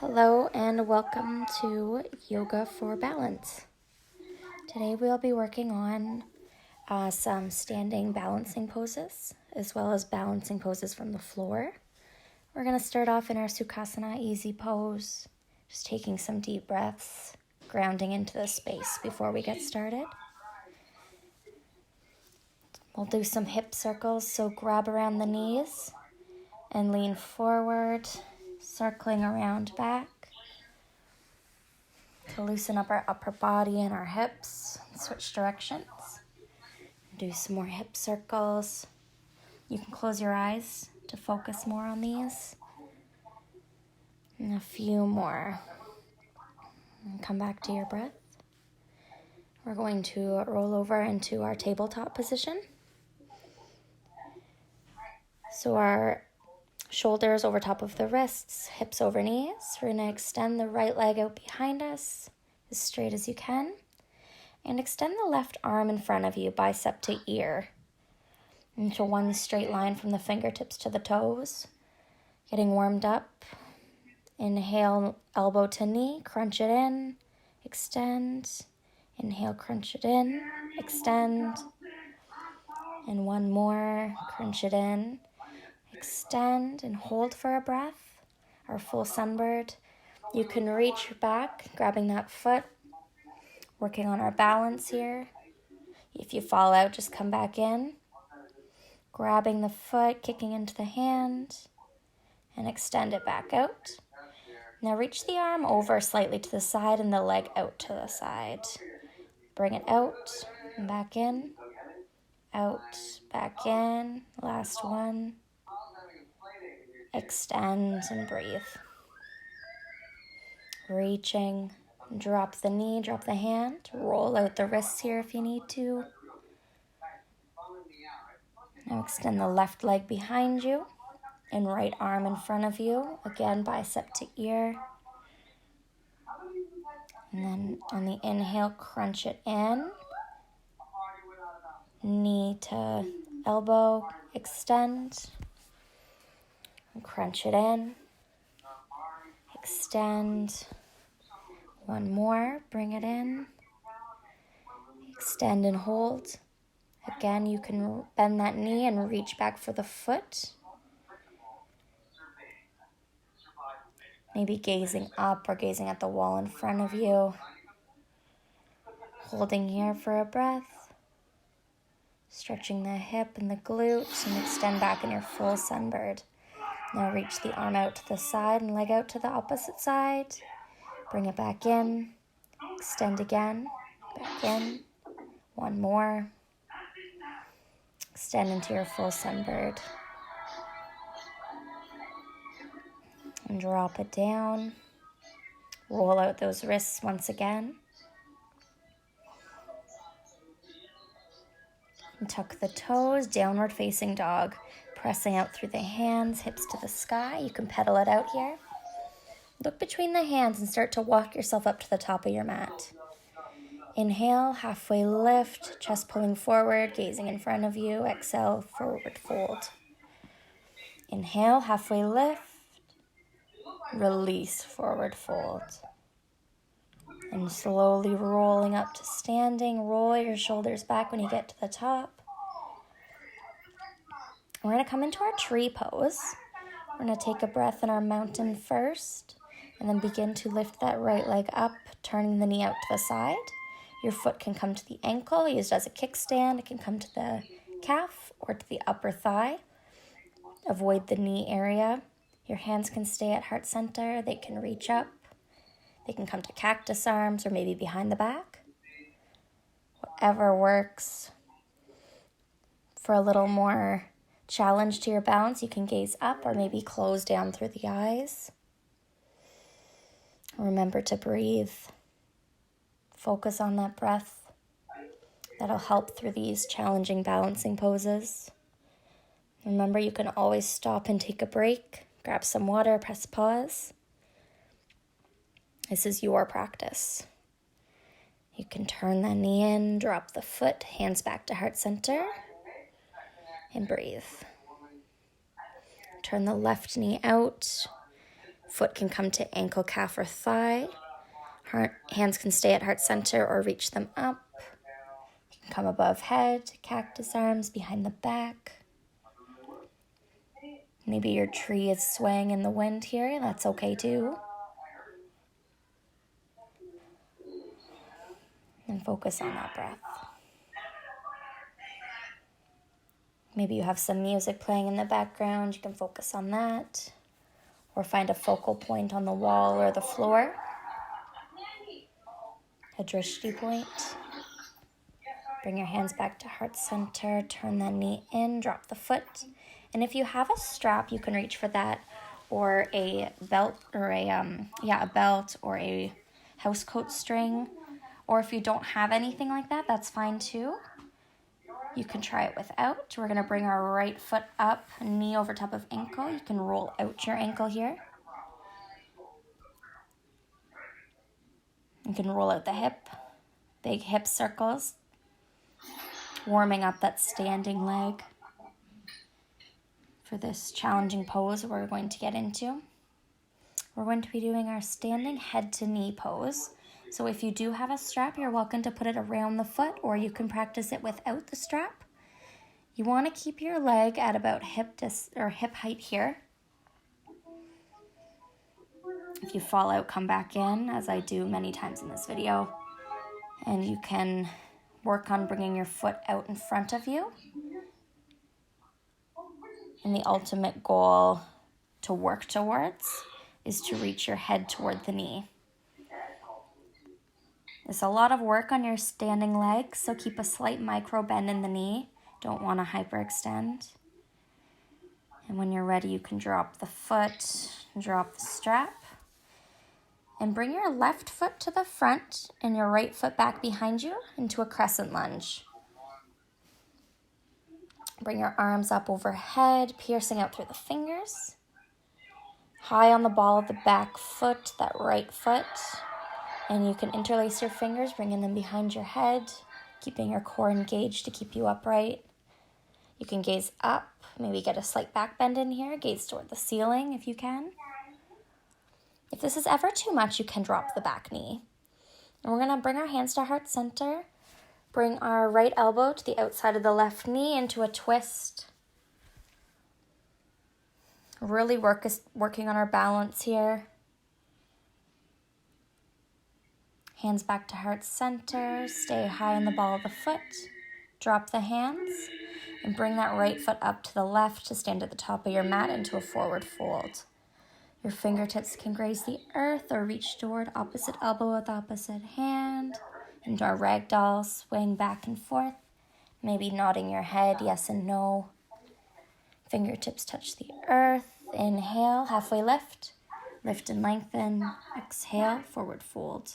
Hello and welcome to Yoga for Balance. Today we'll be working on some standing balancing poses as well as balancing poses from the floor. We're going to start off in our Sukhasana easy pose, just taking some deep breaths, grounding into the space before we get started. We'll do some hip circles, so grab around the knees and lean forward, circling around back. To loosen up our upper body and our hips, switch directions. Do some more hip circles. You can close your eyes to focus more on these. And a few more. And come back to your breath. We're going to roll over into our tabletop position. So our shoulders over top of the wrists, hips over knees. We're going to extend the right leg out behind us as straight as you can. And extend the left arm in front of you, bicep to ear, into one straight line from the fingertips to the toes. Getting warmed up. Inhale, elbow to knee, crunch it in, extend. Inhale, crunch it in, extend. And one more, crunch it in, extend, and hold for a breath. Our full sunbird. You can reach back, grabbing that foot, working on our balance here. If you fall out, just come back in. Grabbing the foot, kicking into the hand, and extend it back out. Now reach the arm over slightly to the side and the leg out to the side. Bring it out and back in. Out, back in. Last one. Extend and breathe. Reaching. Drop the knee, drop the hand. Roll out the wrists here if you need to. Now extend the left leg behind you and right arm in front of you. Again, bicep to ear. And then on the inhale, crunch it in. Knee to elbow, extend. And crunch it in. Extend. One more, bring it in. Extend and hold. Again, you can bend that knee and reach back for the foot. Maybe gazing up or gazing at the wall in front of you. Holding here for a breath. Stretching the hip and the glutes and extend back in your full sunbird. Now reach the arm out to the side and leg out to the opposite side. Bring it back in. Extend again. Back in. One more. Extend into your full sunbird. And drop it down. Roll out those wrists once again. And tuck the toes, downward facing dog. Pressing out through the hands, hips to the sky. You can pedal it out here. Look between the hands and start to walk yourself up to the top of your mat. Inhale, halfway lift, chest pulling forward, gazing in front of you. Exhale, forward fold. Inhale, halfway lift. Release, forward fold. And slowly rolling up to standing. Roll your shoulders back when you get to the top. We're going to come into our tree pose. We're going to take a breath in our mountain first. And then begin to lift that right leg up, turning the knee out to the side. Your foot can come to the ankle, used as a kickstand. It can come to the calf or to the upper thigh. Avoid the knee area. Your hands can stay at heart center. They can reach up. They can come to cactus arms or maybe behind the back. Whatever works. For a little more challenge to your balance, you can gaze up or maybe close down through the eyes. Remember to breathe. Focus on that breath. That'll help through these challenging balancing poses. Remember, you can always stop and take a break. Grab some water, press pause. This is your practice. You can turn that knee in, drop the foot, hands back to heart center, and breathe. Turn the left knee out. Foot can come to ankle, calf, or thigh. Hands can stay at heart center or reach them up. You can come above head, cactus arms behind the back. Maybe your tree is swaying in the wind here. That's okay too. And focus on that breath. Maybe you have some music playing in the background. You can focus on that. Or find a focal point on the wall or the floor. A drishti point. Bring your hands back to heart center. Turn the knee in. Drop the foot. And if you have a strap, you can reach for that, or a belt, or a belt, or a housecoat string. Or if you don't have anything like that, that's fine too. You can try it without. We're gonna bring our right foot up, knee over top of ankle. You can roll out your ankle here. You can roll out the hip, big hip circles, warming up that standing leg for this challenging pose we're going to get into. We're going to be doing our standing head to knee pose. So if you do have a strap, you're welcome to put it around the foot, or you can practice it without the strap. You want to keep your leg at about hip height here. If you fall out, come back in, as I do many times in this video. And you can work on bringing your foot out in front of you. And the ultimate goal to work towards is to reach your head toward the knee. There's a lot of work on your standing legs, so keep a slight micro bend in the knee. Don't want to hyperextend. And when you're ready, you can drop the foot, drop the strap, and bring your left foot to the front and your right foot back behind you into a crescent lunge. Bring your arms up overhead, piercing out through the fingers. High on the ball of the back foot, that right foot. And you can interlace your fingers, bringing them behind your head, keeping your core engaged to keep you upright. You can gaze up, maybe get a slight back bend in here, gaze toward the ceiling if you can. If this is ever too much, you can drop the back knee. And we're gonna bring our hands to heart center, bring our right elbow to the outside of the left knee into a twist. Really working on our balance here. Hands back to heart center, stay high on the ball of the foot, drop the hands, and bring that right foot up to the left to stand at the top of your mat into a forward fold. Your fingertips can graze the earth or reach toward opposite elbow with opposite hand, into our ragdoll, swaying back and forth, maybe nodding your head yes and no. Fingertips touch the earth, inhale, halfway lift, lift and lengthen, exhale, forward fold.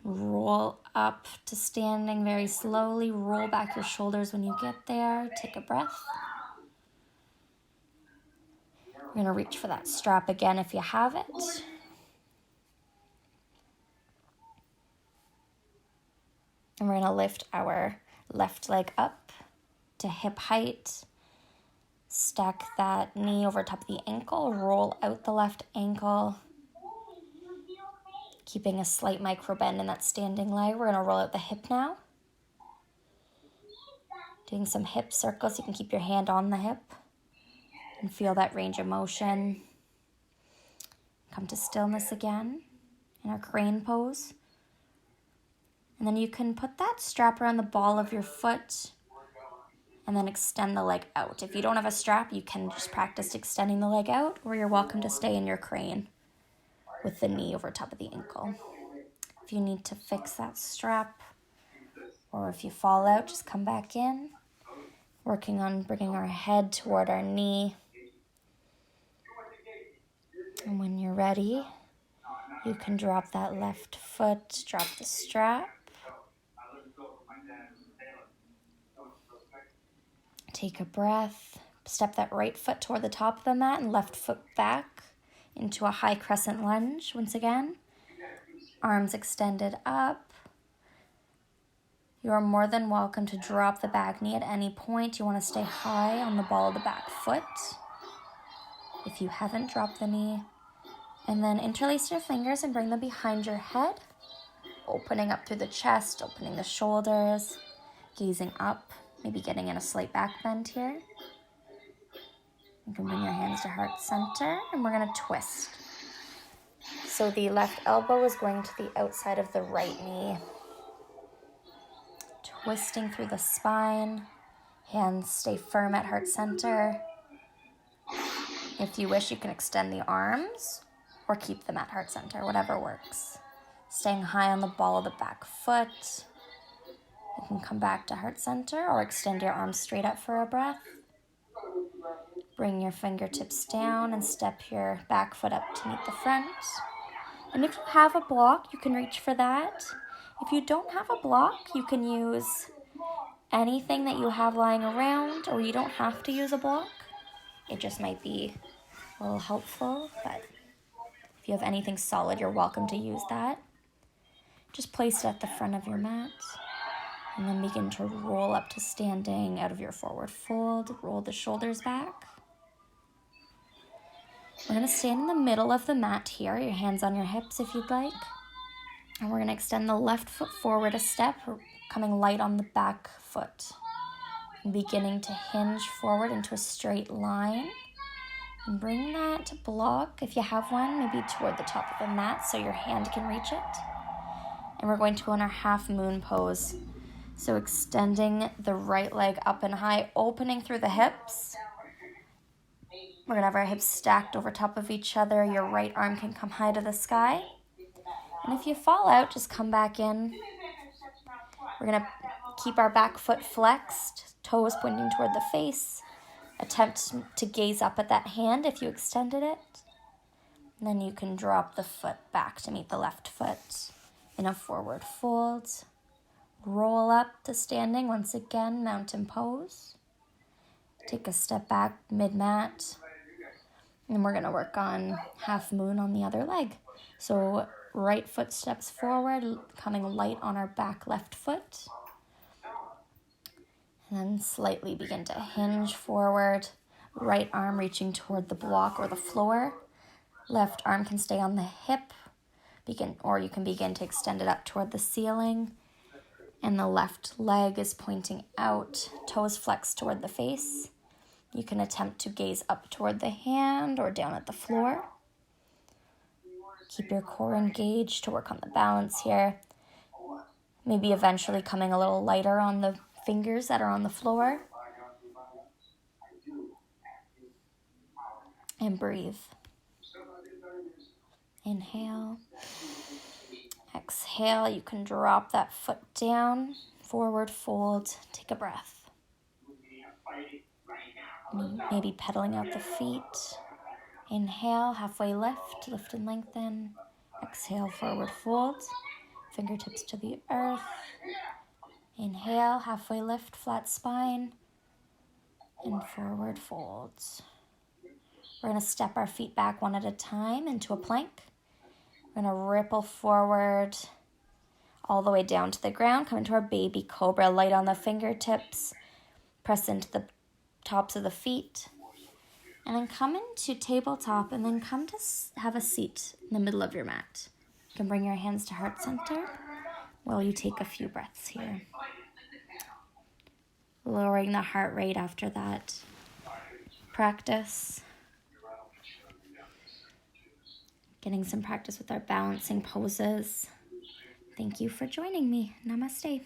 Roll up to standing very slowly. Roll back your shoulders when you get there. Take a breath. We're going to reach for that strap again if you have it. And we're going to lift our left leg up to hip height. Stack that knee over top of the ankle. Roll out the left ankle. Keeping a slight micro bend in that standing leg. We're going to roll out the hip now. Doing some hip circles. You can keep your hand on the hip and feel that range of motion. Come to stillness again in our crane pose. And then you can put that strap around the ball of your foot and then extend the leg out. If you don't have a strap, you can just practice extending the leg out, or you're welcome to stay in your crane with the knee over top of the ankle. If you need to fix that strap, or if you fall out, just come back in. Working on bringing our head toward our knee. And when you're ready, you can drop that left foot, drop the strap. Take a breath. Step that right foot toward the top of the mat and left foot back into a high crescent lunge once again. Arms extended up. You are more than welcome to drop the back knee at any point. You want to stay high on the ball of the back foot. if you haven't dropped the knee. And then interlace your fingers and bring them behind your head, opening up through the chest, opening the shoulders, gazing up, maybe getting in a slight back bend here. You can bring your hands to heart center, and we're going to twist. So the left elbow is going to the outside of the right knee. Twisting through the spine. Hands stay firm at heart center. If you wish, you can extend the arms or keep them at heart center, whatever works. Staying high on the ball of the back foot. You can come back to heart center or extend your arms straight up for a breath. Bring your fingertips down and step your back foot up to meet the front. And if you have a block, you can reach for that. If you don't have a block, you can use anything that you have lying around, or you don't have to use a block. It just might be a little helpful, but if you have anything solid, you're welcome to use that. Just place it at the front of your mat, and then begin to roll up to standing out of your forward fold. Roll the shoulders back. We're going to stand in the middle of the mat here, your hands on your hips if you'd like. And we're going to extend the left foot forward a step, coming light on the back foot. And beginning to hinge forward into a straight line. And bring that block, if you have one, maybe toward the top of the mat so your hand can reach it. And we're going to go in our half moon pose. So extending the right leg up and high, opening through the hips. We're going to have our hips stacked over top of each other. Your right arm can come high to the sky. And if you fall out, just come back in. We're going to keep our back foot flexed, toes pointing toward the face. Attempt to gaze up at that hand if you extended it. And then you can drop the foot back to meet the left foot in a forward fold. Roll up to standing once again, mountain pose. Take a step back mid-mat. And we're going to work on half moon on the other leg. So right foot steps forward, coming light on our back left foot. And then slightly begin to hinge forward. Right arm reaching toward the block or the floor. Left arm can stay on the hip. Or you can begin to extend it up toward the ceiling. And the left leg is pointing out, toes flexed toward the face. You can attempt to gaze up toward the hand or down at the floor. Keep your core engaged to work on the balance here. Maybe eventually coming a little lighter on the fingers that are on the floor. And breathe. Inhale. Exhale. You can drop that foot down. Forward fold. Take a breath. Maybe pedaling out the feet. Inhale, halfway lift, lift and lengthen. Exhale, forward fold. Fingertips to the earth. Inhale, halfway lift, flat spine. And forward folds. We're going to step our feet back one at a time into a plank. We're going to ripple forward all the way down to the ground. Come into our baby cobra, light on the fingertips. Press into the tops of the feet. And then come into tabletop and then come to have a seat in the middle of your mat. You can bring your hands to heart center while you take a few breaths here. Lowering the heart rate after that practice. Getting some practice with our balancing poses. Thank you for joining me. Namaste.